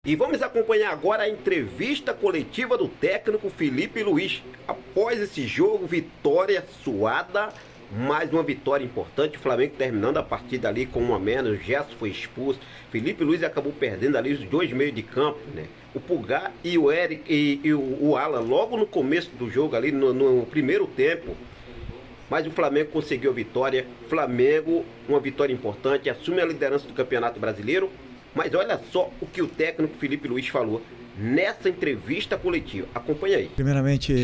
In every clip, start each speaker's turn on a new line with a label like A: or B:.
A: E vamos acompanhar agora a entrevista coletiva do técnico Felipe Luiz. Após esse jogo, vitória suada, mais uma vitória importante. O Flamengo terminando a partida ali com 1 a menos, o Gerson foi expulso. Felipe Luiz acabou perdendo ali os dois meios de campo, né? O Pulgar e o Eric e o Alan logo no começo do jogo ali, no primeiro tempo. Mas o Flamengo conseguiu a vitória. Flamengo, uma vitória importante, assume a liderança do Campeonato Brasileiro. Mas olha só o que o técnico Felipe Luiz falou nessa entrevista coletiva. Acompanha aí.
B: Primeiramente,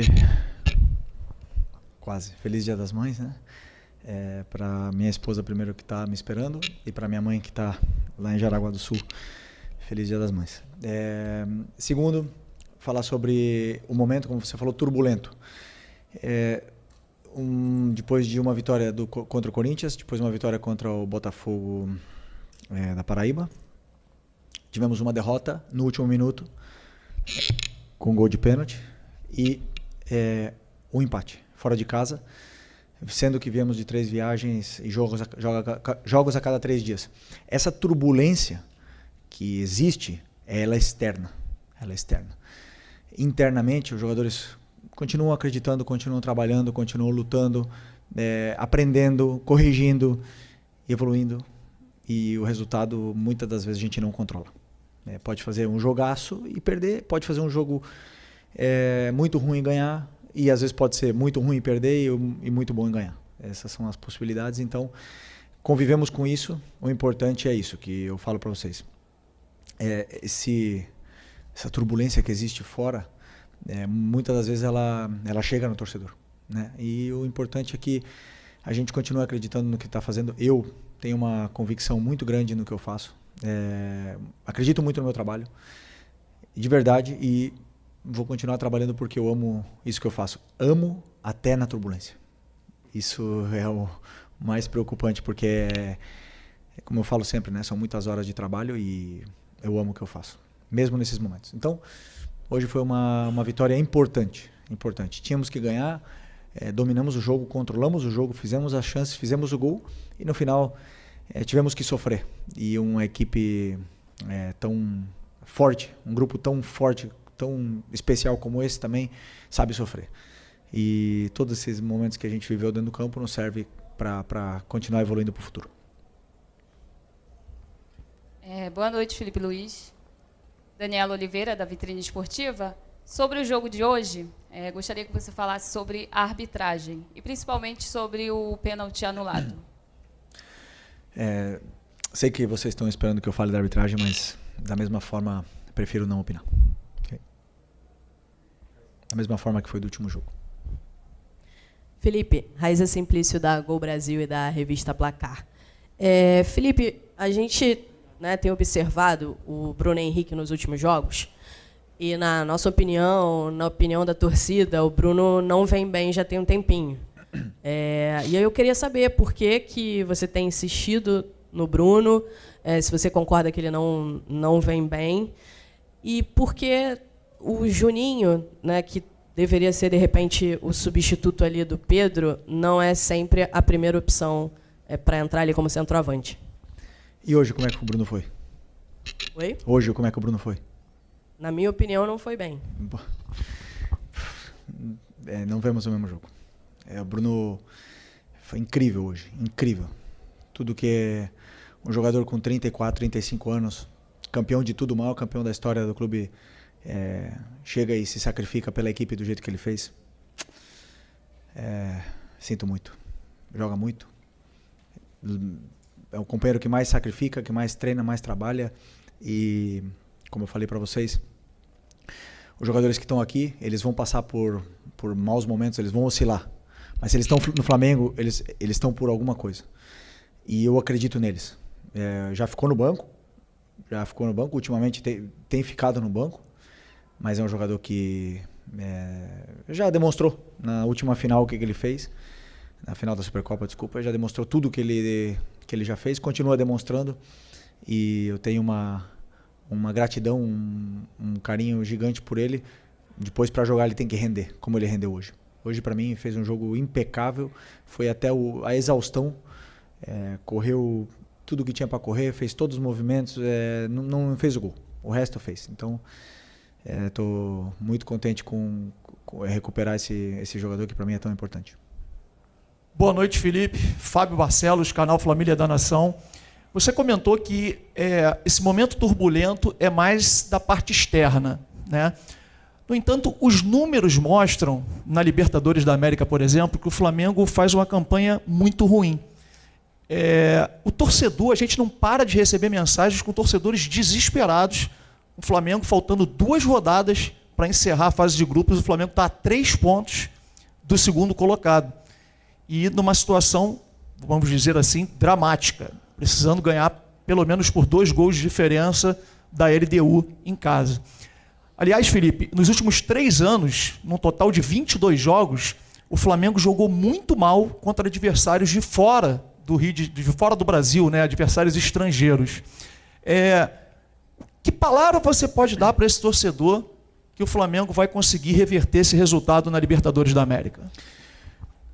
B: quase feliz Dia das Mães, né? Para minha esposa primeiro que está me esperando e para minha mãe que está lá em Jaraguá do Sul. Feliz Dia das Mães. Segundo, falar sobre o momento, como você falou, turbulento. Depois de uma vitória contra o Corinthians, depois uma vitória contra o Botafogo da Paraíba. Tivemos uma derrota no último minuto, com gol de pênalti, e um empate, fora de casa, sendo que viemos de 3 viagens e jogos a cada 3 dias. Essa turbulência que existe, ela é externa. Ela é externa. Internamente, os jogadores continuam acreditando, continuam trabalhando, continuam lutando, aprendendo, corrigindo, evoluindo. E o resultado, muitas das vezes, a gente não controla. Pode fazer um jogaço e perder, pode fazer um jogo muito ruim e ganhar, e às vezes pode ser muito ruim e perder e muito bom em ganhar. Essas são as possibilidades, então convivemos com isso. O importante é isso que eu falo para vocês. Essa turbulência que existe fora, muitas das vezes ela chega no torcedor, né? E o importante é que a gente continue acreditando no que está fazendo. Eu tenho uma convicção muito grande no que eu faço. Acredito muito no meu trabalho, de verdade, e vou continuar trabalhando porque eu amo isso que eu faço. Amo até na turbulência. Isso é o mais preocupante, porque, como eu falo sempre, né, são muitas horas de trabalho e eu amo o que eu faço, mesmo nesses momentos. Então, hoje foi uma vitória importante. Tínhamos que ganhar. Dominamos o jogo, controlamos o jogo, fizemos as chances, fizemos o gol e no final tivemos que sofrer. E uma equipe tão forte, um grupo tão forte, tão especial como esse também sabe sofrer. E todos esses momentos que a gente viveu dentro do campo nos serve para continuar evoluindo para o futuro.
C: Boa noite, Felipe Luiz. Daniela Oliveira, da Vitrine Esportiva. Sobre o jogo de hoje, gostaria que você falasse sobre a arbitragem e principalmente sobre o pênalti anulado.
B: Sei que vocês estão esperando que eu fale da arbitragem, mas da mesma forma prefiro não opinar. Okay? Da mesma forma que foi do último jogo.
D: Felipe, Raíza Simplício da Gol Brasil e da revista Placar. Felipe, a gente tem observado o Bruno Henrique nos últimos jogos. E na nossa opinião, na opinião da torcida, o Bruno não vem bem já tem um tempinho. E aí eu queria saber por que você tem insistido no Bruno, se você concorda que ele não vem bem, e por que o Juninho, né, que deveria ser, de repente, o substituto ali do Pedro, não é sempre a primeira opção para entrar ali como centroavante.
B: E hoje, como é que o Bruno foi?
D: Oi?
B: Hoje, como é que o Bruno foi?
D: Na minha opinião, não foi bem.
B: Não vemos o mesmo jogo. O Bruno foi incrível hoje, incrível. Tudo que é um jogador com 34, 35 anos, campeão de tudo, o maior campeão da história do clube, chega e se sacrifica pela equipe do jeito que ele fez. Sinto muito. Joga muito. É o companheiro que mais sacrifica, que mais treina, mais trabalha. E, como eu falei para vocês, os jogadores que estão aqui, eles vão passar por maus momentos, eles vão oscilar. Mas se eles estão no Flamengo, eles estão por alguma coisa. E eu acredito neles. Já ficou no banco, ultimamente tem ficado no banco, mas é um jogador que já demonstrou na última final o que ele fez, na final da Supercopa, desculpa, já demonstrou tudo que ele já fez, continua demonstrando, e eu tenho uma gratidão, um carinho gigante por ele. Depois, para jogar, ele tem que render, como ele rendeu hoje. Hoje, para mim, fez um jogo impecável, foi até a exaustão, correu tudo que tinha para correr, fez todos os movimentos, não fez o gol. O resto fez. Então, estou muito contente com recuperar esse jogador que para mim é tão importante.
E: Boa noite, Felipe. Fábio Barcelos, canal Família da Nação. Você comentou que esse momento turbulento é mais da parte externa, né? No entanto, os números mostram, na Libertadores da América, por exemplo, que o Flamengo faz uma campanha muito ruim. O torcedor, a gente não para de receber mensagens com torcedores desesperados. O Flamengo, faltando 2 rodadas para encerrar a fase de grupos, o Flamengo está a 3 pontos do segundo colocado. E numa situação, vamos dizer assim, dramática, precisando ganhar pelo menos por 2 gols de diferença da LDU em casa. Aliás, Felipe, nos últimos 3 anos, num total de 22 jogos, o Flamengo jogou muito mal contra adversários de fora do Rio, de fora do Brasil, né? Adversários estrangeiros. Que palavra você pode dar para esse torcedor que o Flamengo vai conseguir reverter esse resultado na Libertadores da América?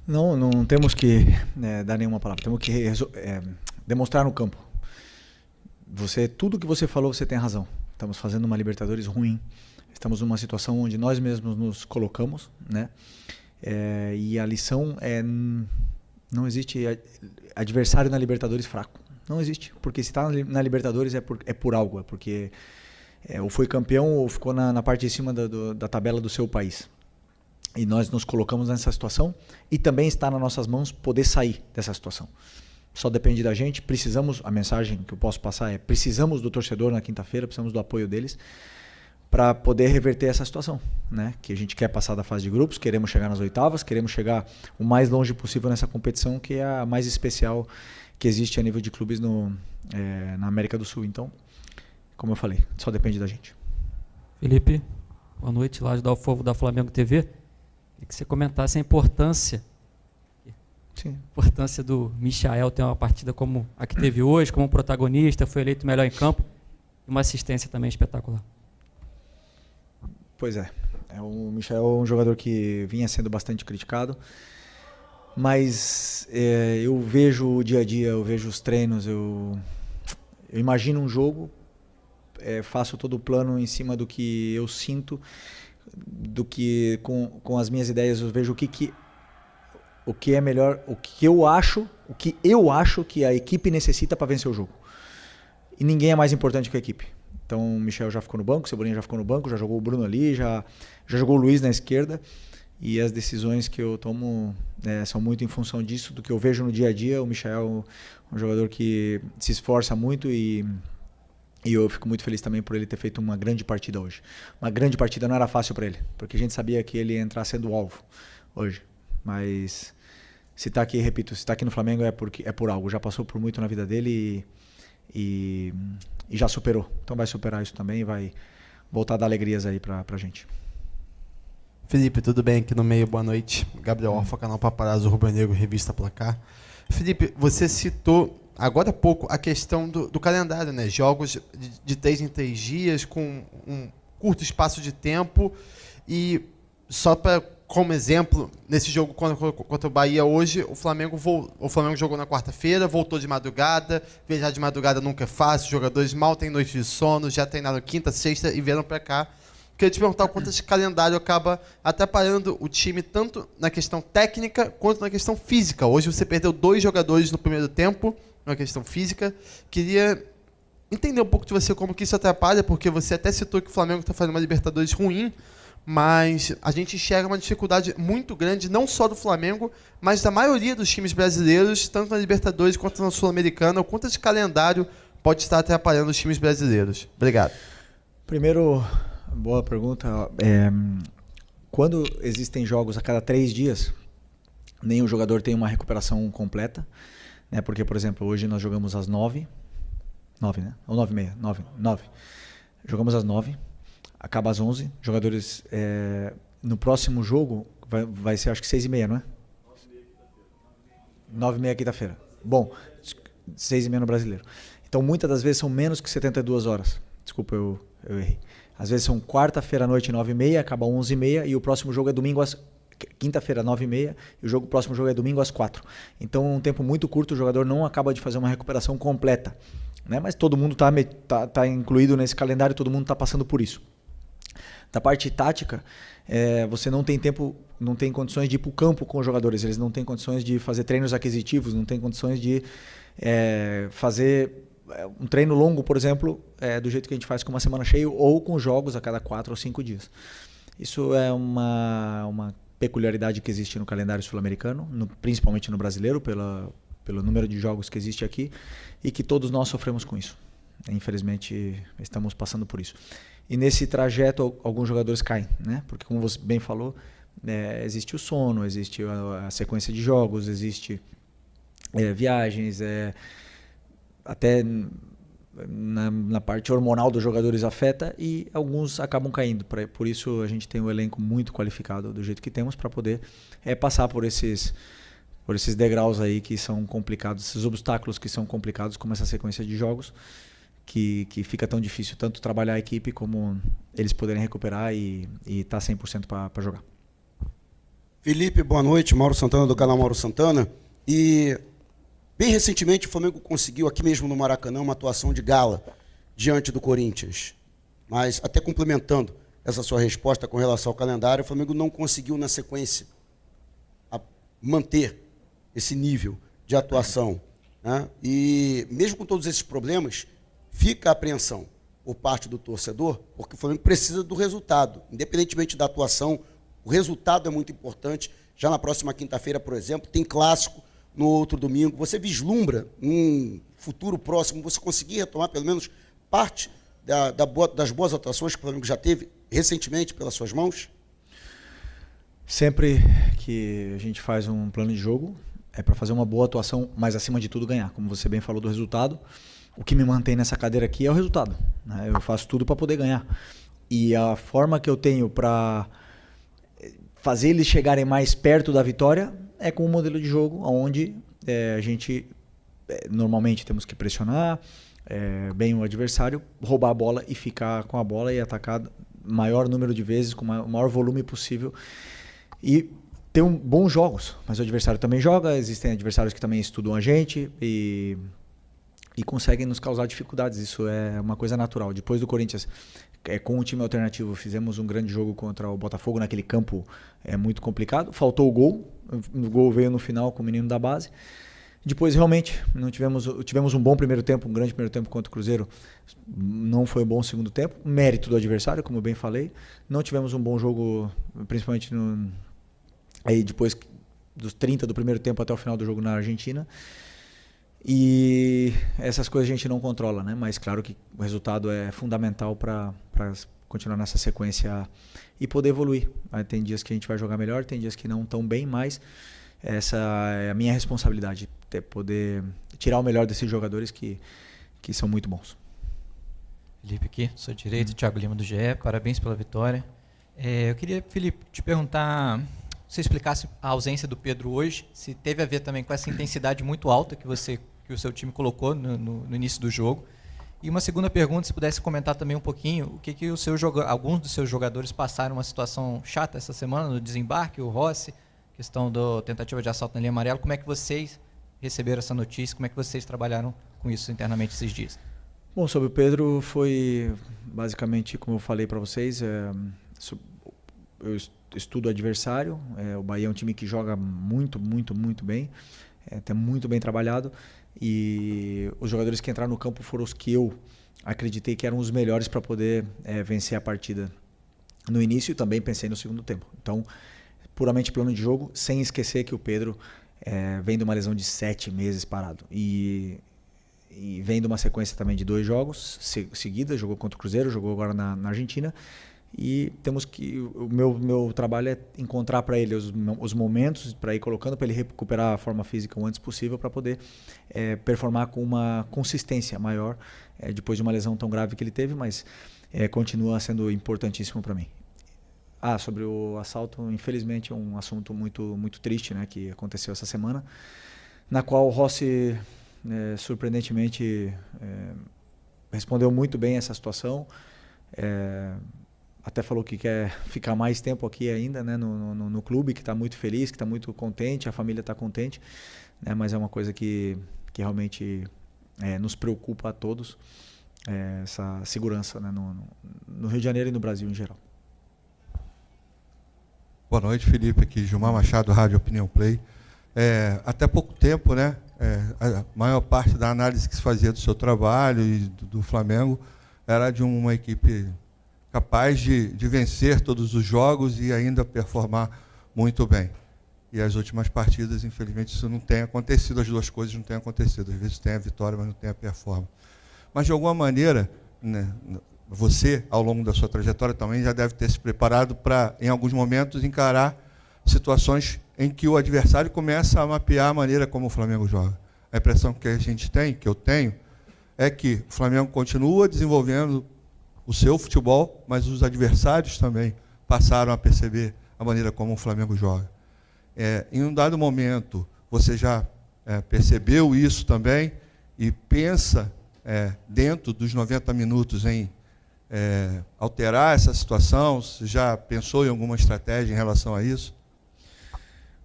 B: Não temos que dar nenhuma palavra, temos que demonstrar no campo. Tudo que você falou, você tem razão. Estamos fazendo uma Libertadores ruim. Estamos numa situação onde nós mesmos nos colocamos, né? E a lição não existe adversário na Libertadores fraco. Não existe. Porque se está na Libertadores é por algo. É porque ou foi campeão ou ficou na parte de cima da tabela do seu país. E nós nos colocamos nessa situação e também está nas nossas mãos poder sair dessa situação. Só depende da gente. A mensagem que eu posso passar precisamos do torcedor na quinta-feira, precisamos do apoio deles para poder reverter essa situação, né? Que a gente quer passar da fase de grupos, queremos chegar nas oitavas, queremos chegar o mais longe possível nessa competição, que é a mais especial que existe a nível de clubes na América do Sul. Então, como eu falei, só depende da gente.
F: Felipe, boa noite, lá de Dal Fogo da Flamengo TV. Queria que você comentasse a importância do Michael ter uma partida como a que teve hoje, como protagonista, foi eleito melhor em campo, e uma assistência também espetacular.
B: Pois é. O Michael é um jogador que vinha sendo bastante criticado, mas eu vejo o dia a dia, eu vejo os treinos, eu imagino um jogo, faço todo o plano em cima do que eu sinto, do que com as minhas ideias eu vejo o que é melhor, o que eu acho que a equipe necessita para vencer o jogo. E ninguém é mais importante que a equipe. Então o Michel já ficou no banco, o Cebolinha já ficou no banco, já jogou o Bruno ali, já jogou o Luiz na esquerda. E as decisões que eu tomo são muito em função disso, do que eu vejo no dia a dia. O Michel é um jogador que se esforça muito e eu fico muito feliz também por ele ter feito uma grande partida hoje. Uma grande partida não era fácil para ele, porque a gente sabia que ele ia entrar sendo alvo hoje. Mas se está aqui, repito, se está aqui no Flamengo é por algo. Já passou por muito na vida dele e já superou. Então vai superar isso também e vai voltar a dar alegrias aí pra gente.
G: Felipe, tudo bem? Aqui no meio, boa noite. Gabriel Orfa, canal Paparazzo Rubro Negro, Revista Placar. Felipe, você citou agora há pouco a questão do calendário, né? Jogos de 3 em 3 dias, com um curto espaço de tempo. E só como exemplo, nesse jogo contra o Bahia hoje, o Flamengo jogou na quarta-feira, voltou de madrugada. Viajar de madrugada nunca é fácil, os jogadores mal têm noite de sono, já treinaram quinta, sexta e vieram para cá. Queria te perguntar o quanto esse calendário acaba atrapalhando o time, tanto na questão técnica quanto na questão física. Hoje você perdeu 2 jogadores no primeiro tempo, na questão física. Queria entender um pouco de você como que isso atrapalha, porque você até citou que o Flamengo está fazendo uma Libertadores ruim, mas a gente enxerga uma dificuldade muito grande, não só do Flamengo, mas da maioria dos times brasileiros, tanto na Libertadores quanto na Sul-Americana. O quanto esse calendário pode estar atrapalhando os times brasileiros? Obrigado.
B: Primeiro, boa pergunta. Quando existem jogos a cada 3 dias, nenhum jogador tem uma recuperação completa, né? Porque, por exemplo, hoje nós jogamos às 9, né? Ou 9h30, 9. Jogamos às 9. Acaba às 11. Jogadores, no próximo jogo, vai ser acho que 6h30, não é? 9h30 quinta-feira. Bom, 6h30 no Brasileiro. Então, muitas das vezes são menos que 72 horas. Desculpa, eu errei. Às vezes são quarta-feira à noite, 9h30, acaba 11h30 e o próximo jogo é domingo, quinta-feira, 9h30, e o próximo jogo é domingo às 4h. Então, é um tempo muito curto, o jogador não acaba de fazer uma recuperação completa, né? Mas todo mundo tá incluído nesse calendário, todo mundo está passando por isso. Da parte tática, você não tem tempo, não tem condições de ir para o campo com os jogadores, eles não têm condições de fazer treinos aquisitivos, não tem condições de fazer um treino longo, por exemplo, do jeito que a gente faz com uma semana cheia ou com jogos a cada 4 ou 5 dias. Isso é uma peculiaridade que existe no calendário sul-americano, principalmente no brasileiro, pelo número de jogos que existe aqui, e que todos nós sofremos com isso. Infelizmente, estamos passando por isso. E nesse trajeto, alguns jogadores caem, né? Porque, como você bem falou, existe o sono, existe a sequência de jogos, existe viagens, até na parte hormonal dos jogadores afeta, e alguns acabam caindo. Por isso, a gente tem um elenco muito qualificado do jeito que temos para poder passar por esses degraus aí que são complicados, esses obstáculos que são complicados, como essa sequência de jogos, que fica tão difícil tanto trabalhar a equipe como eles poderem recuperar e estar 100% para jogar.
H: Felipe, boa noite. Mauro Santana, do canal Mauro Santana. E bem recentemente o Flamengo conseguiu aqui mesmo no Maracanã uma atuação de gala diante do Corinthians. Mas até complementando essa sua resposta com relação ao calendário, o Flamengo não conseguiu na sequência manter esse nível de atuação, né? E mesmo com todos esses problemas, fica a apreensão por parte do torcedor, porque o Flamengo precisa do resultado. Independentemente da atuação, o resultado é muito importante. Já na próxima quinta-feira, por exemplo, tem clássico, no outro domingo. Você vislumbra um futuro próximo, você conseguir retomar pelo menos parte das boas atuações que o Flamengo já teve recentemente pelas suas mãos?
B: Sempre que a gente faz um plano de jogo, é para fazer uma boa atuação, mas acima de tudo ganhar. Como você bem falou do resultado, o que me mantém nessa cadeira aqui é o resultado, né? Eu faço tudo para poder ganhar. E a forma que eu tenho para fazer eles chegarem mais perto da vitória é com um modelo de jogo onde a gente normalmente temos que pressionar bem o adversário, roubar a bola e ficar com a bola e atacar o maior número de vezes, com o maior volume possível. E ter bons jogos, mas o adversário também joga, existem adversários que também estudam a gente e conseguem nos causar dificuldades. Isso é uma coisa natural. Depois do Corinthians, com o time alternativo, fizemos um grande jogo contra o Botafogo naquele campo muito complicado. Faltou o gol. O gol veio no final com o menino da base. Depois, realmente, não tivemos um bom primeiro tempo, um grande primeiro tempo contra o Cruzeiro. Não foi um bom segundo tempo. Mérito do adversário, como eu bem falei. Não tivemos um bom jogo, principalmente aí depois dos 30 do primeiro tempo até o final do jogo na Argentina. E essas coisas a gente não controla, né? Mas claro que o resultado é fundamental para continuar nessa sequência e poder evoluir. Aí tem dias que a gente vai jogar melhor, tem dias que não tão bem, mas essa é a minha responsabilidade, poder tirar o melhor desses jogadores que são muito bons.
I: Felipe aqui, sou direito, Thiago Lima do GE, parabéns pela vitória. Eu queria, Felipe, te perguntar, se você explicasse a ausência do Pedro hoje, se teve a ver também com essa intensidade muito alta que o seu time colocou no início do jogo. E uma segunda pergunta, se pudesse comentar também um pouquinho, o que alguns dos seus jogadores passaram uma situação chata essa semana no desembarque, o Rossi, questão da tentativa de assalto na linha amarela. Como é que vocês receberam essa notícia? Como é que vocês trabalharam com isso internamente esses dias?
B: Bom, sobre o Pedro, foi basicamente, como eu falei para vocês, eu estudo o adversário. O Bahia é um time que joga muito, muito, muito bem, está muito bem trabalhado, e os jogadores que entraram no campo foram os que eu acreditei que eram os melhores para poder vencer a partida no início, e também pensei no segundo tempo. Então, puramente plano de jogo, sem esquecer que o Pedro vem de uma lesão de 7 meses parado e vem de uma sequência também de 2 jogos seguidas. Jogou contra o Cruzeiro, jogou agora na Argentina, e temos que o meu trabalho é encontrar para ele os momentos para ir colocando, para ele recuperar a forma física o antes possível, para poder performar com uma consistência maior depois de uma lesão tão grave que ele teve, mas continua sendo importantíssimo para mim. Sobre o assalto, infelizmente é um assunto muito, muito triste, né, que aconteceu essa semana, na qual o Rossi surpreendentemente respondeu muito bem essa situação. até falou que quer ficar mais tempo aqui ainda, né, no clube, que está muito feliz, que está muito contente, a família está contente, né, mas é uma coisa que realmente nos preocupa a todos, essa segurança, né, no Rio de Janeiro e no Brasil em geral.
J: Boa noite, Felipe, aqui Gilmar Machado, Rádio Opinião Play. Até pouco tempo, né, a maior parte da análise que se fazia do seu trabalho e do Flamengo era de uma equipe capaz de vencer todos os jogos e ainda performar muito bem. E as últimas partidas, infelizmente, isso não tem acontecido, as duas coisas não têm acontecido. Às vezes tem a vitória, mas não tem a performance. Mas, de alguma maneira, né, você, ao longo da sua trajetória, também já deve ter se preparado para, em alguns momentos, encarar situações em que o adversário começa a mapear a maneira como o Flamengo joga. A impressão que a gente tem, que eu tenho, é que o Flamengo continua desenvolvendo o seu futebol, mas os adversários também passaram a perceber a maneira como o Flamengo joga. Em um dado momento, você já percebeu isso também e pensa, dentro dos 90 minutos, em alterar essa situação? Você já pensou em alguma estratégia em relação a isso?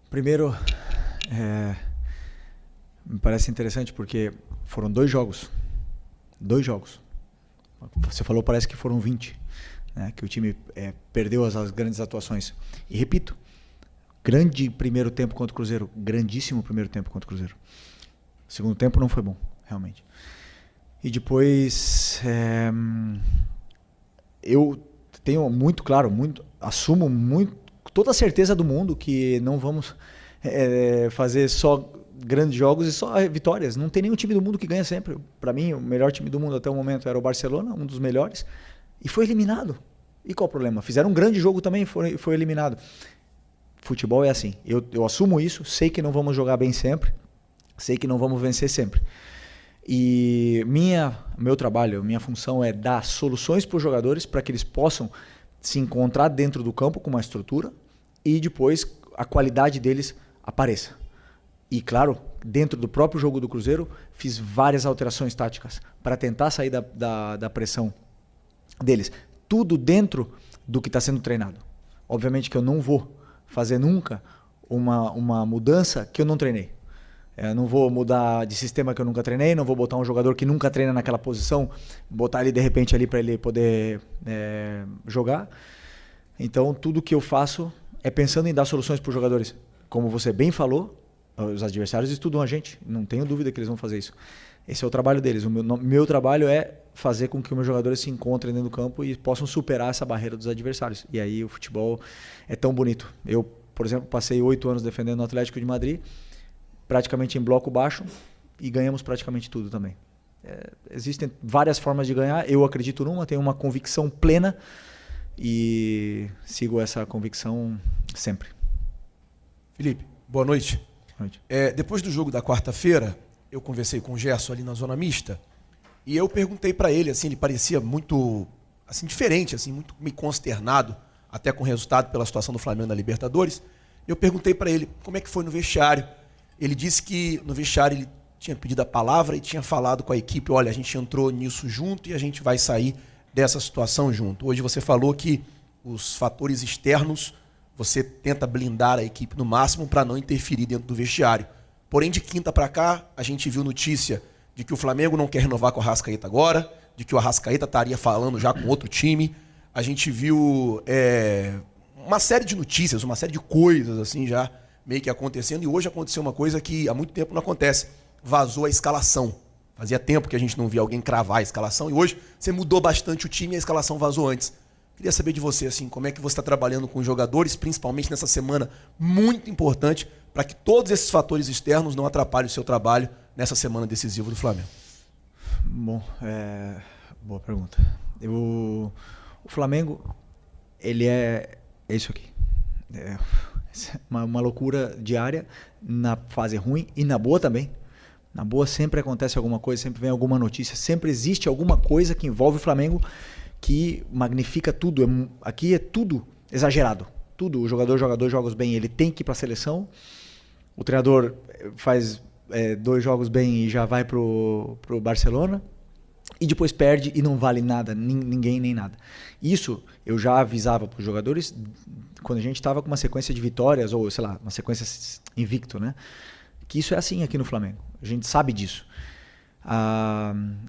B: Primeiro, me parece interessante porque foram 2 jogos. 2 jogos. Você falou, parece que foram 20, né, que o time perdeu as grandes atuações. E repito, grande primeiro tempo contra o Cruzeiro, grandíssimo primeiro tempo contra o Cruzeiro. O segundo tempo não foi bom, realmente. E depois, eu tenho muito claro, assumo toda a certeza do mundo que não vamos fazer só grandes jogos e só vitórias. Não tem nenhum time do mundo que ganha sempre. Para mim, o melhor time do mundo até o momento era o Barcelona, um dos melhores, e foi eliminado. E qual o problema? Fizeram um grande jogo também e foi eliminado. Futebol é assim. Eu assumo isso, sei que não vamos jogar bem sempre, sei que não vamos vencer sempre. E meu trabalho, minha função é dar soluções para os jogadores para que eles possam se encontrar dentro do campo com uma estrutura e depois a qualidade deles apareça. E, claro, dentro do próprio jogo do Cruzeiro, fiz várias alterações táticas para tentar sair da pressão deles. Tudo dentro do que está sendo treinado. Obviamente que eu não vou fazer nunca uma mudança que eu não treinei. Eu não vou mudar de sistema que eu nunca treinei, não vou botar um jogador que nunca treina naquela posição, botar ele de repente ali para ele poder jogar. Então, tudo que eu faço é pensando em dar soluções para os jogadores. Como você bem falou, os adversários estudam a gente, não tenho dúvida que eles vão fazer isso. Esse é o trabalho deles. O meu trabalho é fazer com que os meus jogadores se encontrem dentro do campo e possam superar essa barreira dos adversários. E aí o futebol é tão bonito. Eu, por exemplo, passei 8 anos defendendo o Atlético de Madrid, praticamente em bloco baixo, e ganhamos praticamente tudo também. Existem várias formas de ganhar, eu acredito numa, tenho uma convicção plena e sigo essa convicção sempre.
K: Felipe, boa noite.
B: Boa noite.
K: Depois do jogo da quarta-feira, eu conversei com o Gerson ali na zona mista e eu perguntei para ele, assim, ele parecia muito assim, diferente, assim, muito meio consternado, até com o resultado pela situação do Flamengo na Libertadores. Eu perguntei para ele como é que foi no vestiário. Ele disse que no vestiário ele tinha pedido a palavra e tinha falado com a equipe, olha, a gente entrou nisso junto e a gente vai sair dessa situação junto. Hoje você falou que os fatores externos você tenta blindar a equipe no máximo para não interferir dentro do vestiário. Porém, de quinta para cá, a gente viu notícia de que o Flamengo não quer renovar com o Arrascaeta agora, de que o Arrascaeta estaria falando já com outro time. A gente viu uma série de notícias, uma série de coisas assim já meio que acontecendo. E hoje aconteceu uma coisa que há muito tempo não acontece. Vazou a escalação. Fazia tempo que a gente não via alguém cravar a escalação e hoje você mudou bastante o time e a escalação vazou antes. Queria saber de você, assim, como é que você está trabalhando com os jogadores, principalmente nessa semana muito importante, para que todos esses fatores externos não atrapalhem o seu trabalho nessa semana decisiva do Flamengo.
B: Bom, boa pergunta. O Flamengo, ele é isso aqui. Uma loucura diária na fase ruim e na boa também. Na boa sempre acontece alguma coisa, sempre vem alguma notícia, sempre existe alguma coisa que envolve o Flamengo que magnifica tudo. Aqui é tudo exagerado. Tudo. O joga dois jogos bem, ele tem que ir para a seleção. O treinador faz 2 jogos bem e já vai pro Barcelona. e depois perde e não vale nada, ninguém nem nada. Isso eu já avisava para os jogadores quando a gente estava com uma sequência de vitórias, ou sei lá, uma sequência invicto, né? Que isso é assim aqui no Flamengo. A gente sabe disso.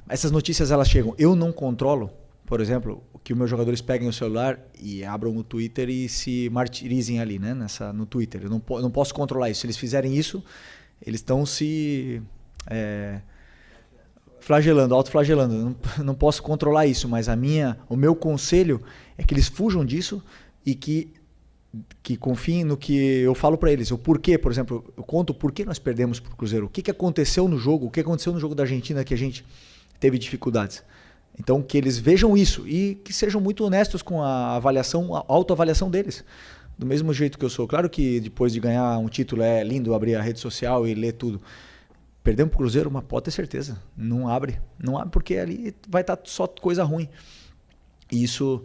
B: Essas notícias elas chegam. Eu não controlo, por exemplo, que os meus jogadores peguem o celular e abram o Twitter e se martirizem ali, né? No Twitter. Eu não posso controlar isso. Se eles fizerem isso, eles estão se flagelando, autoflagelando. Eu não posso controlar isso, mas o meu conselho é que eles fujam disso e que confiem no que eu falo para eles. O porquê, por exemplo, eu conto o porquê nós perdemos para o Cruzeiro. O que aconteceu no jogo, o que aconteceu no jogo da Argentina que a gente teve dificuldades. Então, que eles vejam isso e que sejam muito honestos com a avaliação, a autoavaliação deles. Do mesmo jeito que eu sou. Claro que depois de ganhar um título é lindo abrir a rede social e ler tudo. Perdemos para o Cruzeiro, mas pode ter certeza. Não abre porque ali vai estar só coisa ruim. E isso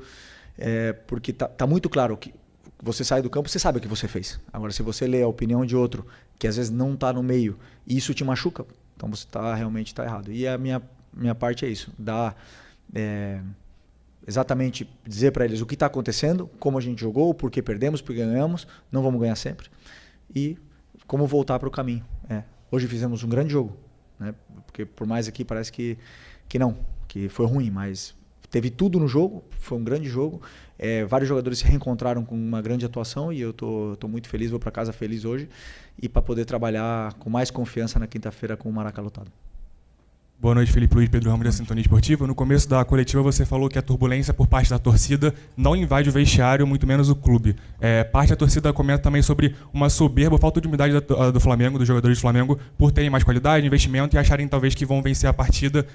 B: porque tá muito claro que você sai do campo, você sabe o que você fez. Agora, se você lê a opinião de outro, que às vezes não está no meio, e isso te machuca, então você realmente está errado. E a minha parte é isso. Exatamente dizer para eles o que está acontecendo, como a gente jogou, por que perdemos, por que ganhamos, não vamos ganhar sempre, e como voltar para o caminho. Hoje fizemos um grande jogo, né? Porque por mais aqui parece que foi ruim, mas teve tudo no jogo, foi um grande jogo. Vários jogadores se reencontraram com uma grande atuação e eu tô muito feliz, vou para casa feliz hoje e para poder trabalhar com mais confiança na quinta-feira com o Maraca lotado.
L: Boa noite, Felipe Luiz, Pedro Ramos da Sintonia Esportiva. No começo da coletiva você falou que a turbulência por parte da torcida não invade o vestiário, muito menos o clube. Parte da torcida comenta também sobre uma soberba, falta de humildade do Flamengo, dos jogadores do Flamengo, por terem mais qualidade, investimento e acharem talvez que vão vencer a partida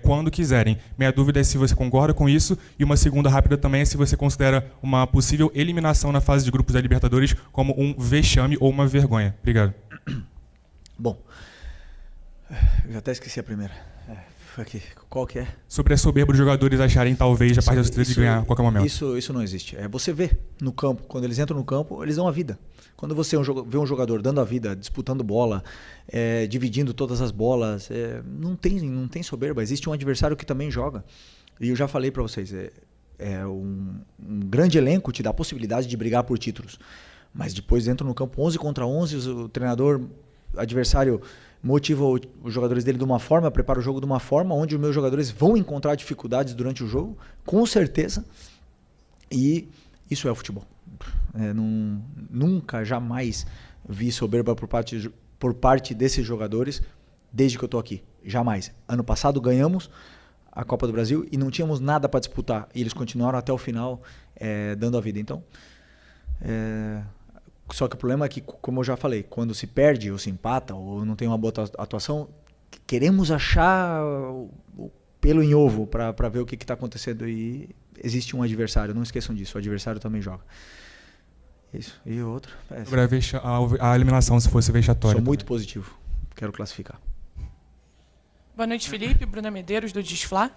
L: quando quiserem. Minha dúvida é se você concorda com isso, e uma segunda rápida também é se você considera uma possível eliminação na fase de grupos da Libertadores como um vexame ou uma vergonha. Obrigado.
B: Bom, eu até esqueci a primeira. Foi aqui. Qual que é?
L: Sobre a soberba dos jogadores acharem talvez a parte da torcida de ganhar a qualquer momento.
B: Isso não existe. Você vê no campo, quando eles entram no campo, eles dão a vida. Quando você vê um jogador dando a vida, disputando bola, dividindo todas as bolas, não tem soberba. Existe um adversário que também joga. E eu já falei para vocês, um grande elenco te dá a possibilidade de brigar por títulos. Mas depois entram no campo 11 contra 11, o treinador adversário motiva os jogadores dele de uma forma, prepara o jogo de uma forma, onde os meus jogadores vão encontrar dificuldades durante o jogo, com certeza. E isso é o futebol. Nunca, jamais vi soberba por parte desses jogadores desde que eu estou aqui. Jamais. Ano passado ganhamos a Copa do Brasil e não tínhamos nada para disputar. E eles continuaram até o final dando a vida. Então, só que o problema é que, como eu já falei, quando se perde ou se empata ou não tem uma boa atuação, queremos achar o pelo em ovo para ver o que está acontecendo. E existe um adversário, não esqueçam disso, o adversário também joga. Isso. E o outro?
L: Sobre a eliminação, se fosse vexatória.
B: Sou muito positivo, quero classificar.
M: Boa noite, Felipe. Bruna Medeiros, do Desflá.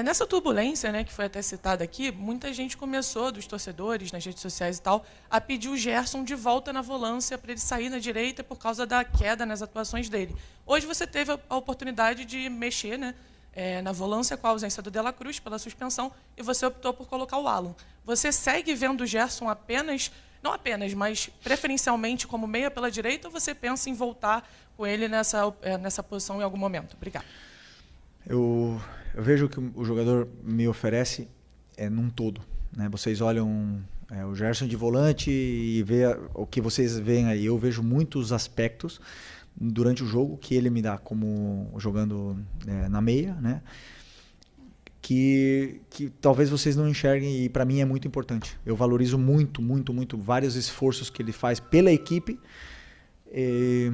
M: Nessa turbulência, né, que foi até citada aqui, muita gente começou, dos torcedores, nas redes sociais e tal, a pedir o Gerson de volta na volância para ele sair na direita por causa da queda nas atuações dele. Hoje você teve a oportunidade de mexer, né, na volância com a ausência do De La Cruz pela suspensão e você optou por colocar o Alan. Você segue vendo o Gerson não apenas, mas preferencialmente como meia pela direita, ou você pensa em voltar com ele nessa posição em algum momento? Obrigado.
B: Eu vejo que o jogador me oferece num todo, né? Vocês olham o Gerson de volante e vê o que vocês veem aí. Eu vejo muitos aspectos durante o jogo que ele me dá, como jogando na meia, né? Que talvez vocês não enxerguem, e para mim é muito importante. Eu valorizo muito, muito, muito vários esforços que ele faz pela equipe e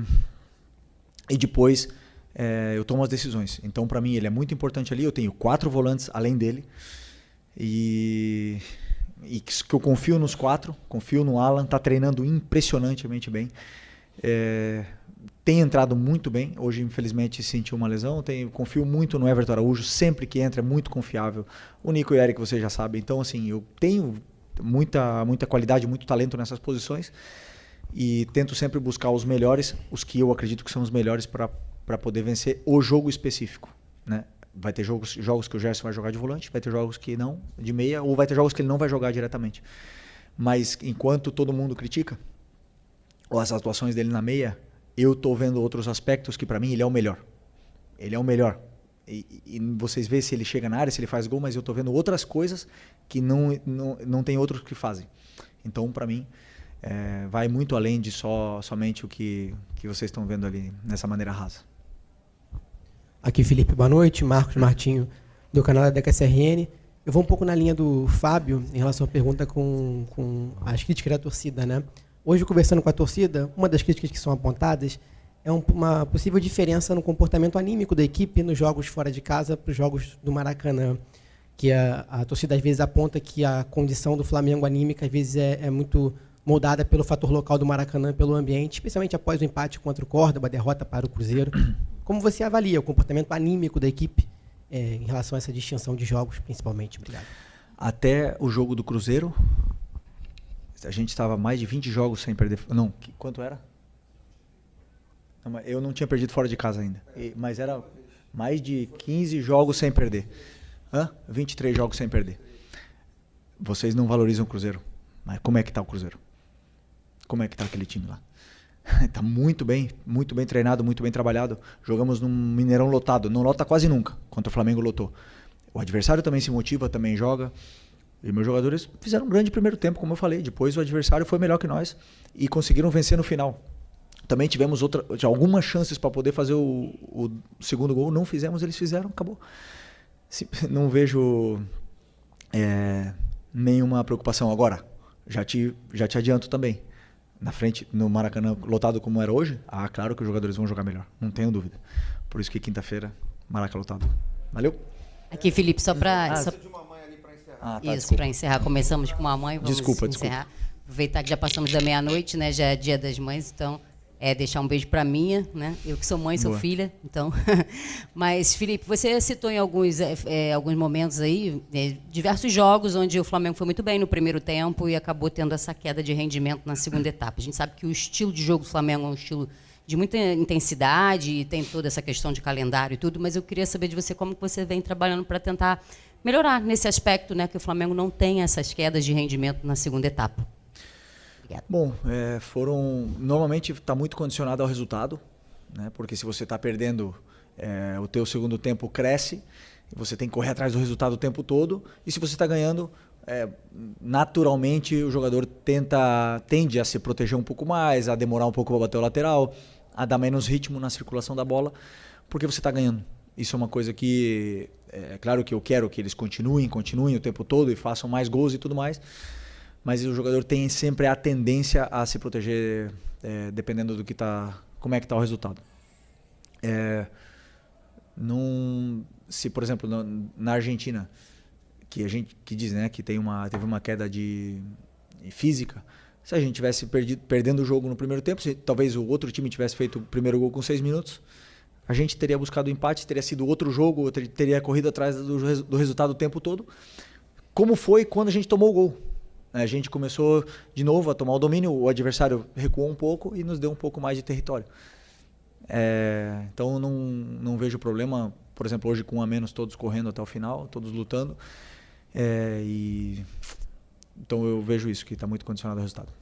B: depois eu tomo as decisões. Então, para mim, ele é muito importante ali. Eu tenho 4 volantes além dele e que eu confio nos 4, confio no Alan, está treinando impressionantemente bem. Tem entrado muito bem. Hoje, infelizmente, sentiu uma lesão. Confio muito no Everton Araújo. Sempre que entra, é muito confiável. O Nico e o Eric, você já sabe. Então, assim, eu tenho muita qualidade, muito talento nessas posições e tento sempre buscar os melhores, os que eu acredito que são os melhores para poder vencer o jogo específico, né? Vai ter jogos que o Gerson vai jogar de volante, vai ter jogos que não, de meia, ou vai ter jogos que ele não vai jogar diretamente. Mas enquanto todo mundo critica as atuações dele na meia, eu tô vendo outros aspectos que para mim ele é o melhor. Ele é o melhor. E vocês veem se ele chega na área, se ele faz gol, mas eu tô vendo outras coisas que não tem outros que fazem. Então, para mim, vai muito além de somente o que vocês estão vendo ali nessa maneira rasa.
N: Aqui, Felipe, boa noite. Marcos Martinho, do canal da DKSRN. Eu vou um pouco na linha do Fábio, em relação à pergunta com as críticas da torcida, né? Hoje, conversando com a torcida, uma das críticas que são apontadas é uma possível diferença no comportamento anímico da equipe nos jogos fora de casa para os jogos do Maracanã. Que a torcida, às vezes, aponta que a condição do Flamengo anímica, às vezes, é muito moldada pelo fator local do Maracanã, pelo ambiente, especialmente após o empate contra o Córdoba, a derrota para o Cruzeiro. Como você avalia o comportamento anímico da equipe em relação a essa distinção de jogos, principalmente? Obrigado.
B: Até o jogo do Cruzeiro, a gente estava mais de 20 jogos sem perder. Não, quanto era? Não, eu não tinha perdido fora de casa ainda. Mas era mais de 15 jogos sem perder. 23 jogos sem perder. Vocês não valorizam o Cruzeiro. Mas como é que está o Cruzeiro? Como é que está aquele time lá? Está muito bem treinado, muito bem trabalhado. Jogamos num Mineirão lotado. Não lota quase nunca. Contra o Flamengo lotou. O adversário também se motiva, também joga. E meus jogadores fizeram um grande primeiro tempo, como eu falei. Depois o adversário foi melhor que nós e conseguiram vencer no final. Também tivemos algumas chances para poder fazer o segundo gol. Não fizemos, eles fizeram, acabou. Não vejo nenhuma preocupação. Agora, já te adianto também. Na frente, no Maracanã, lotado como era hoje, claro que os jogadores vão jogar melhor. Não tenho dúvida. Por isso que quinta-feira, Maracanã lotado. Valeu?
O: Aqui, Felipe, só para... Isso, para encerrar. Começamos com uma mãe, vamos encerrar. Aproveitar que já passamos da meia-noite, né? Já é Dia das Mães, então... deixar um beijo para minha, né? Eu que sou mãe, sou filha, então. Mas, Felipe, você citou em alguns momentos aí diversos jogos onde o Flamengo foi muito bem no primeiro tempo e acabou tendo essa queda de rendimento na segunda etapa. A gente sabe que o estilo de jogo do Flamengo é um estilo de muita intensidade e tem toda essa questão de calendário e tudo, mas eu queria saber de você como que você vem trabalhando para tentar melhorar nesse aspecto, né? Que o Flamengo não tem essas quedas de rendimento na segunda etapa.
B: Bom, normalmente está muito condicionado ao resultado, né? Porque se você está perdendo, o teu segundo tempo cresce, você tem que correr atrás do resultado o tempo todo, e se você está ganhando, naturalmente o jogador tende a se proteger um pouco mais, a demorar um pouco para bater o lateral, a dar menos ritmo na circulação da bola, porque você está ganhando. Isso é uma coisa que, claro que eu quero que eles continuem o tempo todo e façam mais gols e tudo mais, mas o jogador tem sempre a tendência a se proteger dependendo do que como é que está o resultado. Se, por exemplo, na Argentina, que diz, né, que teve uma queda de física, se a gente tivesse perdendo o jogo no primeiro tempo, se talvez o outro time tivesse feito o primeiro gol com 6 minutos, a gente teria buscado o empate, teria sido outro jogo, teria corrido atrás do resultado o tempo todo, como foi quando a gente tomou o gol. A gente começou de novo a tomar o domínio, o adversário recuou um pouco e nos deu um pouco mais de território. Então não vejo problema, por exemplo, hoje com um a menos, todos correndo até o final, todos lutando. Então eu vejo isso, que está muito condicionado ao resultado.